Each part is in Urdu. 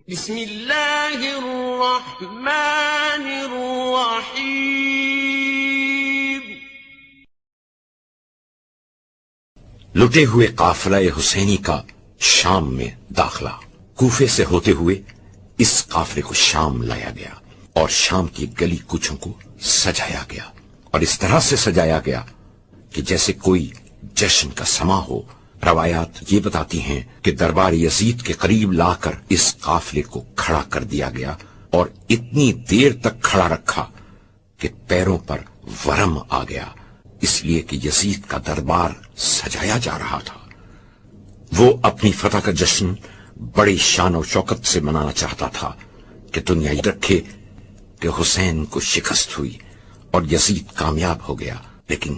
بسم اللہ الرحمن الرحیم۔ لٹے ہوئے قافلہ حسینی کا شام میں داخلہ۔ کوفے سے ہوتے ہوئے اس قافلے کو شام لایا گیا اور شام کی گلی کوچوں کو سجایا گیا، اور اس طرح سے سجایا گیا کہ جیسے کوئی جشن کا سما ہو۔ روایات یہ بتاتی ہیں کہ دربار یزید کے قریب لا کر اس قافلے کو کھڑا کر دیا گیا اور اتنی دیر تک کھڑا رکھا کہ پیروں پر ورم آ گیا، اس لیے کہ یزید کا دربار سجایا جا رہا تھا۔ وہ اپنی فتح کا جشن بڑی شان و شوکت سے منانا چاہتا تھا کہ دنیا یہ رکھے کہ حسین کو شکست ہوئی اور یزید کامیاب ہو گیا، لیکن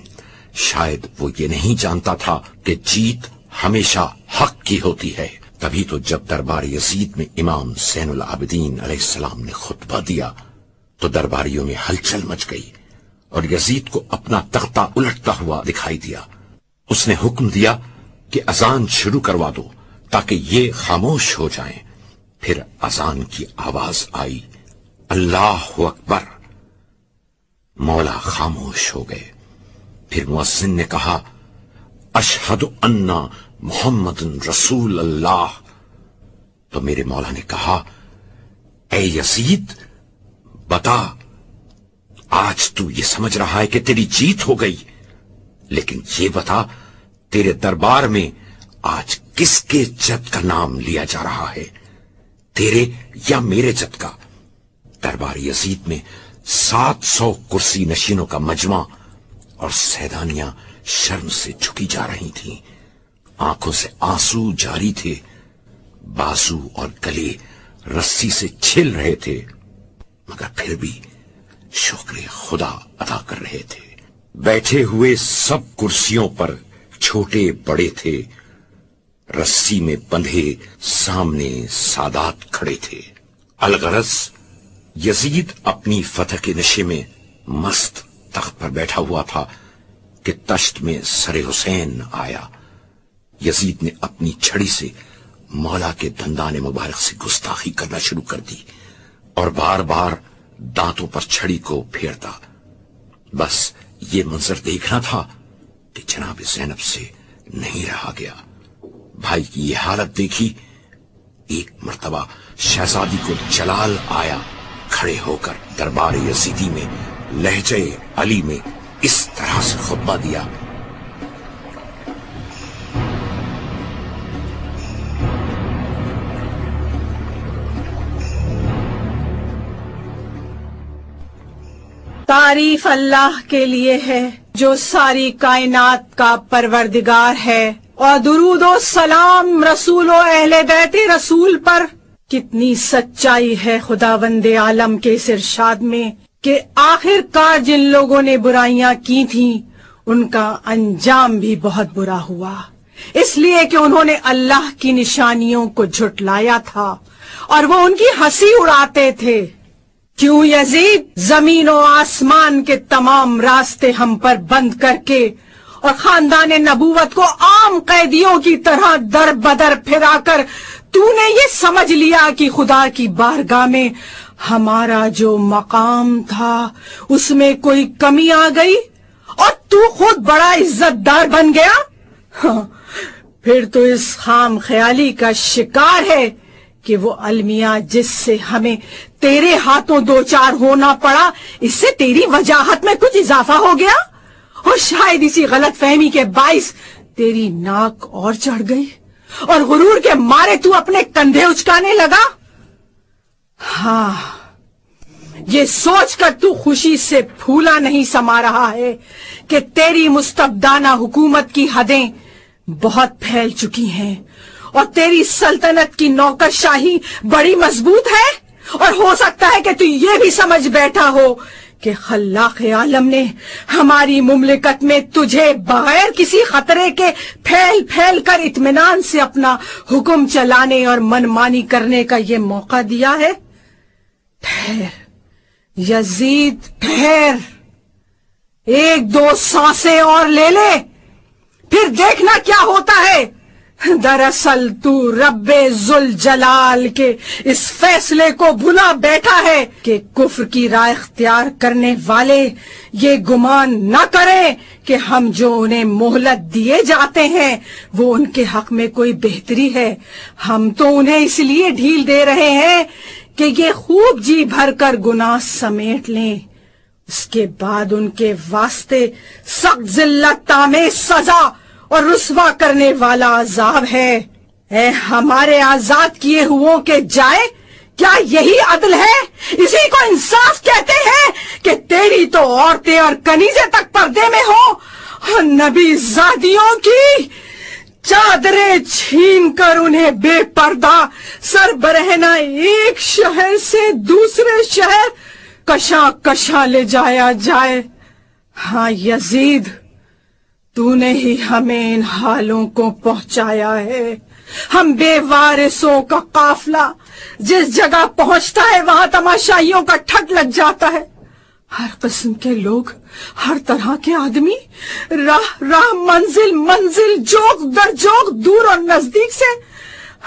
شاید وہ یہ نہیں جانتا تھا کہ جیت ہمیشہ حق کی ہوتی ہے۔ تبھی تو جب دربار یزید میں امام زین العابدین علیہ السلام نے خطبہ دیا تو درباریوں میں ہلچل مچ گئی اور یزید کو اپنا تختہ الٹتا ہوا دکھائی دیا۔ اس نے حکم دیا کہ اذان شروع کروا دو تاکہ یہ خاموش ہو جائیں۔ پھر اذان کی آواز آئی، اللہ اکبر۔ مولا خاموش ہو گئے۔ پھر مؤذن نے کہا، اشہد ان محمد رسول اللہ۔ تو میرے مولا نے کہا، اے یزید بتا، آج تو یہ سمجھ رہا ہے کہ تیری جیت ہو گئی، لیکن یہ بتا تیرے دربار میں آج کس کے جد کا نام لیا جا رہا ہے، تیرے یا میرے جد کا؟ دربار یزید میں 700 کرسی نشینوں کا مجمع اور سیدانیاں شرم سے جھکی جا رہی تھیں، آنکھوں سے آنسو جاری تھے، بازو اور گلے رسی سے چھل رہے تھے، مگر پھر بھی شکر خدا ادا کر رہے تھے۔ بیٹھے ہوئے سب کرسیوں پر چھوٹے بڑے تھے، رسی میں بندھے سامنے سادات کھڑے تھے۔ الغرض یزید اپنی فتح کے نشے میں مست تخت پر بیٹھا ہوا تھا کہ تشت میں سر حسین آیا۔ یزید نے اپنی چھڑی سے مولا کے دندان مبارک سے گستاخی کرنا شروع کر دی اور بار بار دانتوں پر چھڑی کو پھیرتا۔ بس یہ منظر دیکھنا تھا کہ جناب زینب سے نہیں رہا گیا۔ بھائی کی یہ حالت دیکھی، ایک مرتبہ شہزادی کو جلال آیا، کھڑے ہو کر دربار یزیدی میں لہجہ علی میں اس طرح سے خطبہ دیا، تعریف اللہ کے لیے ہے جو ساری کائنات کا پروردگار ہے، اور درود و سلام رسول و اہل بیت رسول پر۔ کتنی سچائی ہے خداوند عالم کے اس ارشاد میں کہ آخر کار جن لوگوں نے برائیاں کی تھیں ان کا انجام بھی بہت برا ہوا، اس لیے کہ انہوں نے اللہ کی نشانیوں کو جھٹلایا تھا اور وہ ان کی ہنسی اڑاتے تھے۔ کیوں یزید زمین و آسمان کے تمام راستے ہم پر بند کر کے اور خاندان نبوت کو عام قیدیوں کی طرح در بدر پھرا کر تو نے یہ سمجھ لیا کہ خدا کی بارگاہ میں ہمارا جو مقام تھا اس میں کوئی کمی آ گئی اور تو خود بڑا عزت دار بن گیا؟ پھر تو اس خام خیالی کا شکار ہے کہ وہ المیہ جس سے ہمیں تیرے ہاتھوں دو چار ہونا پڑا، اس سے تیری وجاہت میں کچھ اضافہ ہو گیا، اور شاید اسی غلط فہمی کے باعث تیری ناک اور چڑھ گئی اور غرور کے مارے تو اپنے کندھے اچکانے لگا۔ ہاں، یہ سوچ کر تو خوشی سے پھولا نہیں سما رہا ہے کہ تیری مستبدانہ حکومت کی حدیں بہت پھیل چکی ہیں اور تیری سلطنت کی نوکرشاہی بڑی مضبوط ہے، اور ہو سکتا ہے کہ تو یہ بھی سمجھ بیٹھا ہو کہ خلاق عالم نے ہماری مملکت میں تجھے بغیر کسی خطرے کے پھیل پھیل کر اطمینان سے اپنا حکم چلانے اور منمانی کرنے کا یہ موقع دیا ہے۔ ٹھہر یزید، ٹھہر، ایک دو سانسیں اور لے لے، پھر دیکھنا کیا ہوتا ہے۔ دراصل تو رب ذوالجلال کے اس فیصلے کو بھلا بیٹھا ہے کہ کفر کی راہ اختیار کرنے والے یہ گمان نہ کریں کہ ہم جو انہیں مہلت دیے جاتے ہیں وہ ان کے حق میں کوئی بہتری ہے. ہم تو انہیں اس لیے ڈھیل دے رہے ہیں کہ یہ خوب جی بھر کر گناہ سمیٹ لیں. اس کے بعد ان کے واسطے سخت ذلت آمیز سزا اور رسوا کرنے والا عذاب ہے. اے ہمارے آزاد کیے ہوں کے جائے، کیا یہی عدل ہے؟ اسی کو انصاف کہتے ہیں کہ تیری تو عورتیں اور کنیزیں تک پردے میں ہو، اور نبی زادیوں کی چادریں چھین کر انہیں بے پردہ سربرہنہ ایک شہر سے دوسرے شہر کشاں کشاں لے جایا جائے. ہاں یزید، تو نے ہی ہمیں ان حالوں کو پہنچایا ہے. ہم بے وارثوں کا قافلہ جس جگہ پہنچتا ہے وہاں تماشائیوں کا ٹھٹ لگ جاتا ہے. ہر قسم کے لوگ، ہر طرح کے آدمی، راہ راہ منزل منزل، جوک در جوک، دور اور نزدیک سے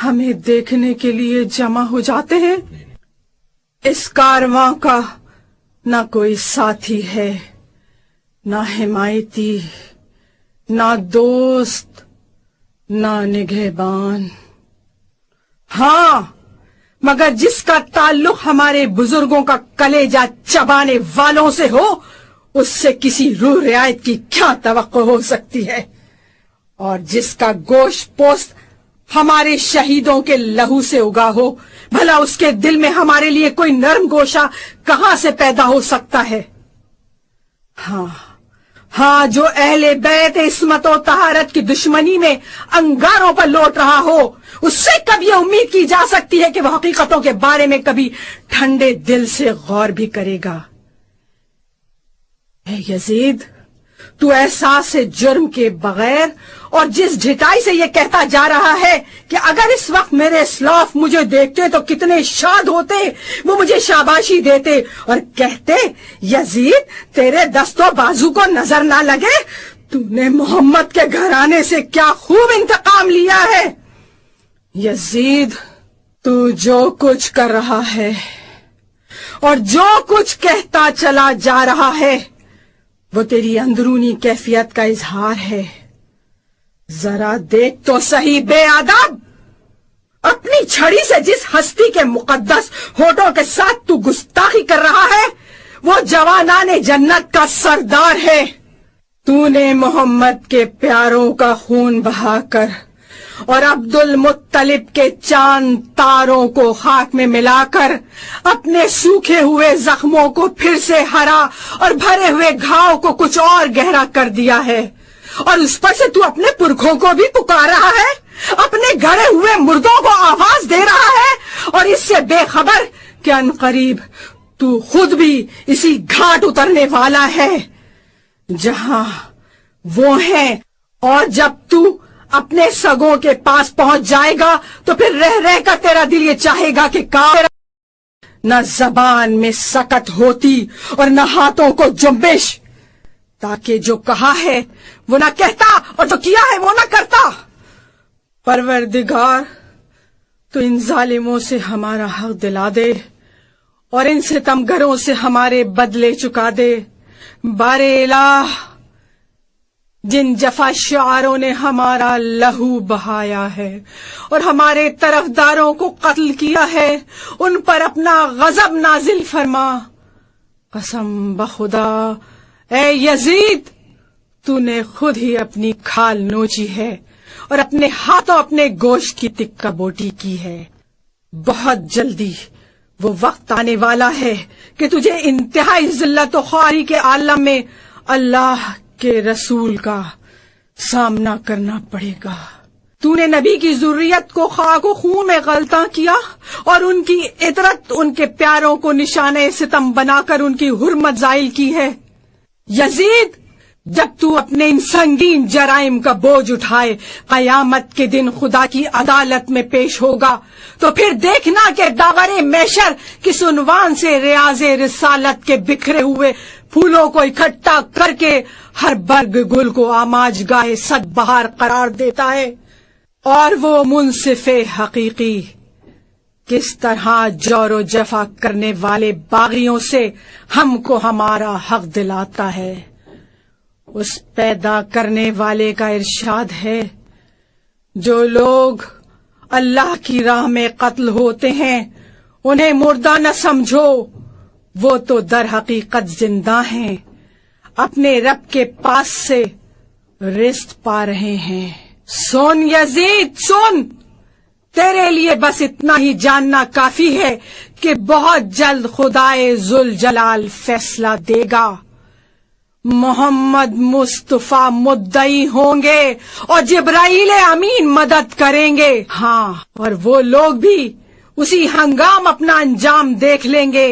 ہمیں دیکھنے کے لیے جمع ہو جاتے ہیں. اس کارواں کا نہ کوئی ساتھی ہے، نہ حمایتی، نہ دوست، نہ نگہبان. ہاں، مگر جس کا تعلق ہمارے بزرگوں کا کلیجہ چبانے والوں سے ہو، اس سے کسی روح رعایت کی کیا توقع ہو سکتی ہے؟ اور جس کا گوشت پوست ہمارے شہیدوں کے لہو سے اگا ہو، بھلا اس کے دل میں ہمارے لیے کوئی نرم گوشہ کہاں سے پیدا ہو سکتا ہے؟ ہاں، جو اہل بیت عصمت و طہارت کی دشمنی میں انگاروں پر لوٹ رہا ہو، اس سے کب یہ امید کی جا سکتی ہے کہ وہ حقیقتوں کے بارے میں کبھی ٹھنڈے دل سے غور بھی کرے گا؟ اے یزید، تو احساس جرم کے بغیر اور جس ڈھٹائی سے یہ کہتا جا رہا ہے کہ اگر اس وقت میرے اسلاف مجھے دیکھتے تو کتنے شاد ہوتے، وہ مجھے شاباشی دیتے اور کہتے، یزید تیرے دست و بازو کو نظر نہ لگے، تو نے محمد کے گھرانے سے کیا خوب انتقام لیا ہے. یزید، تو جو کچھ کر رہا ہے اور جو کچھ کہتا چلا جا رہا ہے وہ تیری اندرونی کیفیت کا اظہار ہے. ذرا دیکھ تو صحیح بے ادب، اپنی چھڑی سے جس ہستی کے مقدس ہونٹوں کے ساتھ تو گستاخی کر رہا ہے وہ جوانان جنت کا سردار ہے. تو نے محمد کے پیاروں کا خون بہا کر اور عبد المطلب کے چاند تاروں کو خاک میں ملا کر اپنے سوکھے ہوئے زخموں کو پھر سے ہرا اور بھرے ہوئے گھاؤ کو کچھ اور گہرا کر دیا ہے، اور اس پر سے تو اپنے پرکھوں کو بھی پکار رہا ہے، اپنے گھڑے ہوئے مردوں کو آواز دے رہا ہے، اور اس سے بے خبر کہ عنقریب تو خود بھی اسی گھاٹ اترنے والا ہے جہاں وہ ہیں. اور جب تو اپنے سگوں کے پاس پہنچ جائے گا تو پھر رہ رہ کر تیرا دل یہ چاہے گا کہ نہ زبان میں سکت ہوتی اور نہ ہاتھوں کو جنبش، تاکہ جو کہا ہے وہ نہ کہتا اور جو کیا ہے وہ نہ کرتا. پروردگار، تو ان ظالموں سے ہمارا حق دلا دے اور ان ستمگروں سے ہمارے بدلے چکا دے. بار الہ، جن جفا شعاروں نے ہمارا لہو بہایا ہے اور ہمارے طرفداروں کو قتل کیا ہے، ان پر اپنا غضب نازل فرما. قسم بخدا اے یزید، تو نے خود ہی اپنی کھال نوچی ہے اور اپنے ہاتھوں اپنے گوشت کی تکہ بوٹی کی ہے. بہت جلدی وہ وقت آنے والا ہے کہ تجھے انتہائی ذلت و خواری کے عالم میں اللہ کے رسول کا سامنا کرنا پڑے گا. تو نے نبی کی ذریت کو خاک و خون میں غلطاں کیا اور ان کی عطرت ان کے پیاروں کو نشانہ ستم بنا کر ان کی حرمت زائل کی ہے. یزید، جب تو اپنے ان سنگین جرائم کا بوجھ اٹھائے قیامت کے دن خدا کی عدالت میں پیش ہوگا تو پھر دیکھنا کہ داور محشر کس عنوان سے ریاض رسالت کے بکھرے ہوئے پھولوں کو اکٹھا کر کے ہر برگ گل کو آماج گاہ صد بہار قرار دیتا ہے. اور وہ منصف حقیقی کس طرح جور و جفا کرنے والے باغیوں سے ہم کو ہمارا حق دلاتا ہے۔ اس پیدا کرنے والے کا ارشاد ہے، جو لوگ اللہ کی راہ میں قتل ہوتے ہیں انہیں مردہ نہ سمجھو، وہ تو در حقیقت زندہ ہیں، اپنے رب کے پاس سے رزق پا رہے ہیں۔ سن یزید سن، تیرے لیے بس اتنا ہی جاننا کافی ہے کہ بہت جلد خدائے ذوالجلال فیصلہ دے گا۔ محمد مصطفیٰ مدعی ہوں گے اور جبرائیل امین مدد کریں گے، ہاں، اور وہ لوگ بھی اسی ہنگام اپنا انجام دیکھ لیں گے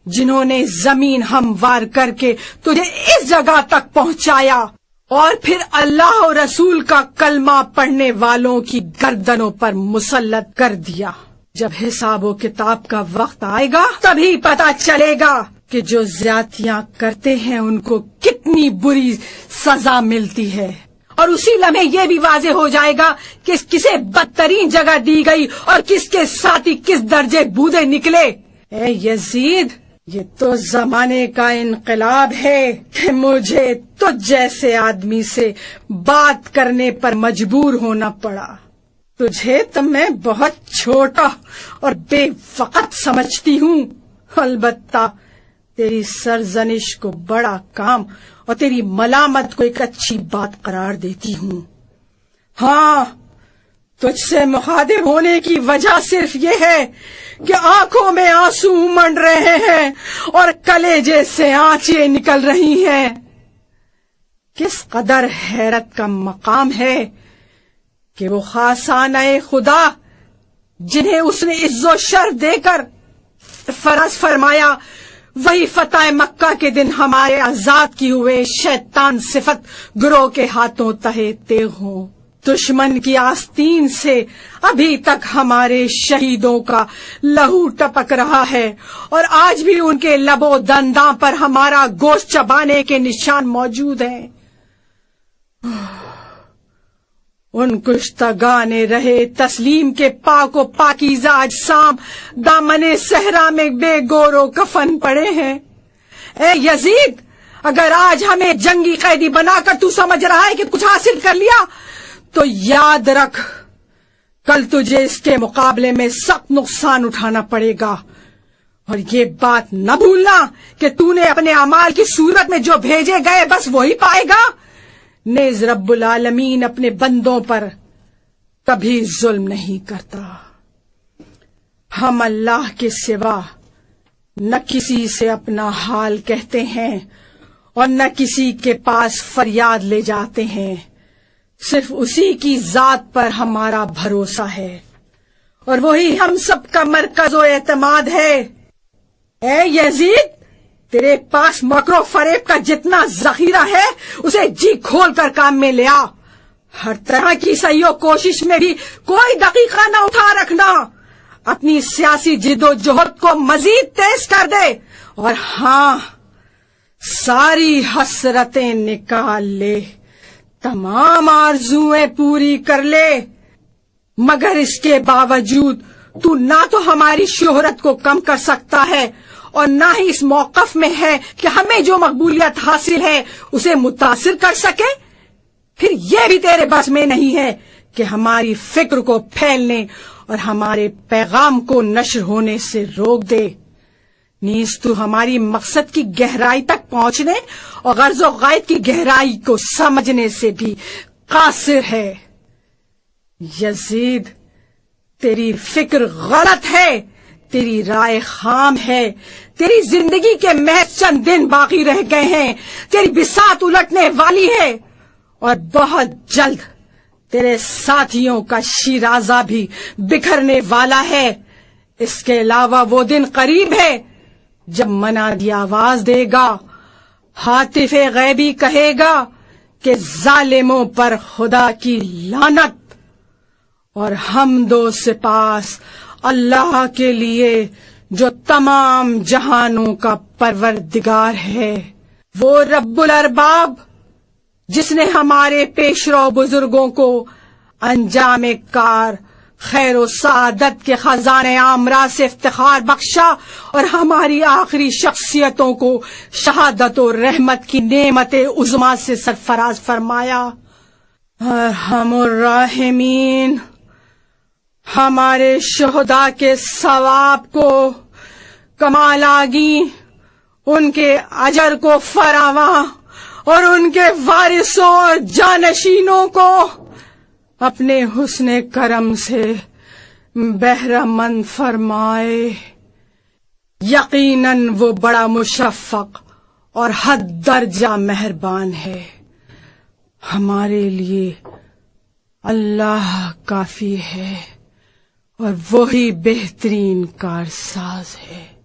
جنہوں نے زمین ہموار کر کے تجھے اس جگہ تک پہنچایا اور پھر اللہ اور رسول کا کلمہ پڑھنے والوں کی گردنوں پر مسلط کر دیا۔ جب حساب و کتاب کا وقت آئے گا تبھی پتہ چلے گا کہ جو زیادتیاں کرتے ہیں ان کو کتنی بری سزا ملتی ہے، اور اسی لمحے یہ بھی واضح ہو جائے گا کہ کسے بدترین جگہ دی گئی اور کس کے ساتھی کس درجے بودے نکلے۔ اے یزید، یہ تو زمانے کا انقلاب ہے کہ مجھے تجھ جیسے آدمی سے بات کرنے پر مجبور ہونا پڑا۔ تجھے تو میں بہت چھوٹا اور بے وقت سمجھتی ہوں، البتہ تیری سرزنش کو بڑا کام اور تیری ملامت کو ایک اچھی بات قرار دیتی ہوں۔ ہاں، تجھ سے مخاطب ہونے کی وجہ صرف یہ ہے کہ آنکھوں میں آنسو امنڈ رہے ہیں اور کلیجے سے آنچیں نکل رہی ہیں۔ کس قدر حیرت کا مقام ہے کہ وہ خاصانہ خدا جنہیں اس نے عز و شرف دے کر فرض فرمایا، وہی فتح مکہ کے دن ہمارے آزاد کی ہوئے شیطان صفت گروہ کے ہاتھوں تہے تیغ ہوں۔ دشمن کی آستین سے ابھی تک ہمارے شہیدوں کا لہو ٹپک رہا ہے اور آج بھی ان کے لب و دنداں پر ہمارا گوشت چبانے کے نشان موجود ہیں۔ ان کشتگان رہے تسلیم کے پاک و پاکیزہ اجسام دامن صحرا میں بے گور و کفن پڑے ہیں۔ اے یزید، اگر آج ہمیں جنگی قیدی بنا کر تو سمجھ رہا ہے کہ کچھ حاصل کر لیا تو یاد رکھ، کل تجھے اس کے مقابلے میں سخت نقصان اٹھانا پڑے گا، اور یہ بات نہ بھولنا کہ تو نے اپنے اعمال کی صورت میں جو بھیجے گئے بس وہی پائے گا۔ نیز رب العالمین اپنے بندوں پر کبھی ظلم نہیں کرتا۔ ہم اللہ کے سوا نہ کسی سے اپنا حال کہتے ہیں اور نہ کسی کے پاس فریاد لے جاتے ہیں، صرف اسی کی ذات پر ہمارا بھروسہ ہے اور وہی ہم سب کا مرکز و اعتماد ہے۔ اے یزید، تیرے پاس مکر و فریب کا جتنا ذخیرہ ہے اسے جی کھول کر کام میں لیا۔ ہر طرح کی سعی و کوشش میں بھی کوئی دقیقہ نہ اٹھا رکھنا، اپنی سیاسی جد و جہد کو مزید تیز کر دے، اور ہاں، ساری حسرتیں نکال لے، تمام آرزویں پوری کر لے، مگر اس کے باوجود تو نہ تو ہماری شہرت کو کم کر سکتا ہے اور نہ ہی اس موقف میں ہے کہ ہمیں جو مقبولیت حاصل ہے اسے متاثر کر سکے۔ پھر یہ بھی تیرے بس میں نہیں ہے کہ ہماری فکر کو پھیلنے اور ہمارے پیغام کو نشر ہونے سے روک دے، نیز تو ہماری مقصد کی گہرائی تک پہنچنے اور غرض و غائب کی گہرائی کو سمجھنے سے بھی قاصر ہے۔ یزید، تیری فکر غلط ہے، تیری رائے خام ہے، تیری زندگی کے محض چند دن باقی رہ گئے ہیں، تیری بساط الٹنے والی ہے اور بہت جلد تیرے ساتھیوں کا شیرازہ بھی بکھرنے والا ہے۔ اس کے علاوہ وہ دن قریب ہے جب منادی آواز دے گا، ہاتف غیبی کہے گا کہ ظالموں پر خدا کی لعنت، اور حمد و سپاس اللہ کے لیے جو تمام جہانوں کا پروردگار ہے، وہ رب الارباب جس نے ہمارے پیشرو بزرگوں کو انجام کار خیر و سعادت کے خزانے آمرا سے افتخار بخشا اور ہماری آخری شخصیتوں کو شہادت و رحمت کی نعمت عظما سے سرفراز فرمایا۔ ارحم الراحمین، ہمارے شہداء کے ثواب کو کمال آگی، ان کے اجر کو فراواں اور ان کے وارثوں اور جانشینوں کو اپنے حسن کرم سے بہرہ مند فرمائے۔ یقیناً وہ بڑا مشفق اور حد درجہ مہربان ہے۔ ہمارے لیے اللہ کافی ہے اور وہی بہترین کارساز ہے۔